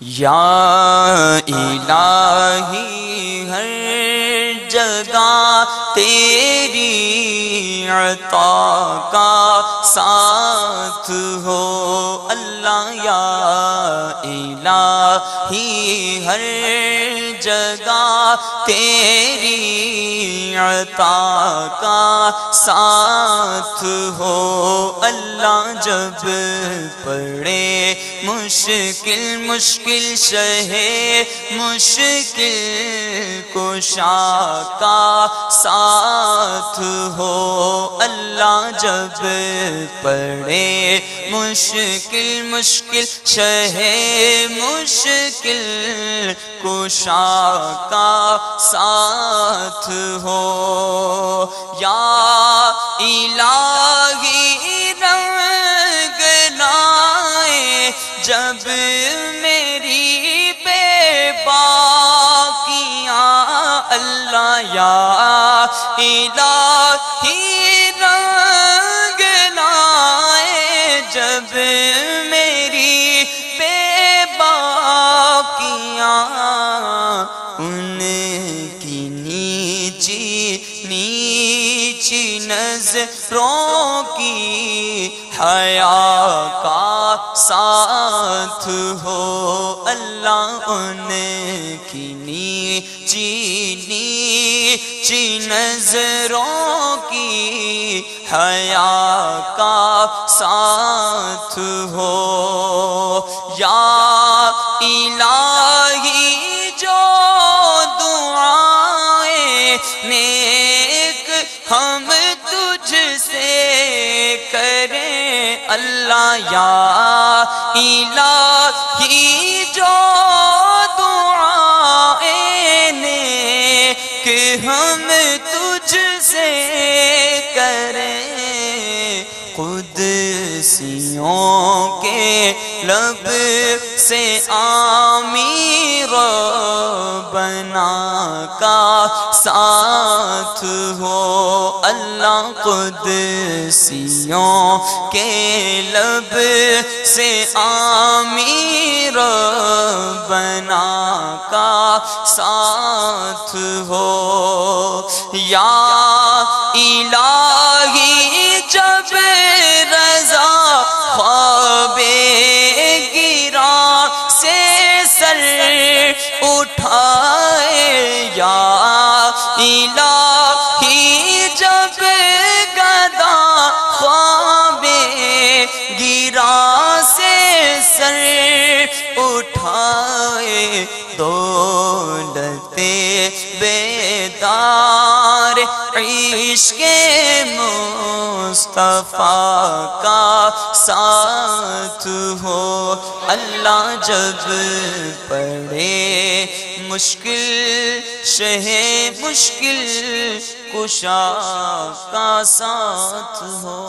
یا الہی ہر جگہ تیری عطا کا ساتھ ہو اللہ، یا الہی ہر جگہ تیری عطا کا ساتھ ہو اللہ، جب پڑے مشکل مشکل شہے مشکل کشا کا ساتھ ہو اللہ، جب پڑے مشکل مشکل شہے مشکل کشا کا ساتھ ہو یا الہی رنگ لائے جب میری بے باکیاں اللہ، یا الہی رنگ لائے جب میری بے باکیاں، ان کی نیچی نیچی نظروں کی حیا کا ساتھ ہو اللہ، ان کی نیچی نیچی نظروں کی حیا کا ساتھ ہو یا الہی جو دعائیں نیک ہم تجھ سے کریں اللہ، یا الہی جو دعائیں نیک ہم تجھ سے کریں، قدسیوں کے لب سے آمین ربنا کا ساتھ ہو اللہ، قدسیوں کے لب سے آمین ربنا کا ساتھ ہو یا الہی جب رضا خواب گراں سے سر اٹھائے، یا الہی جب گدا خواب گراں سے سر اٹھائے، دولت بیدار عشق مصطفیٰ کا ساتھ ہو اللہ، جب پڑے مشکل شہے مشکل کشا کا ساتھ ہو۔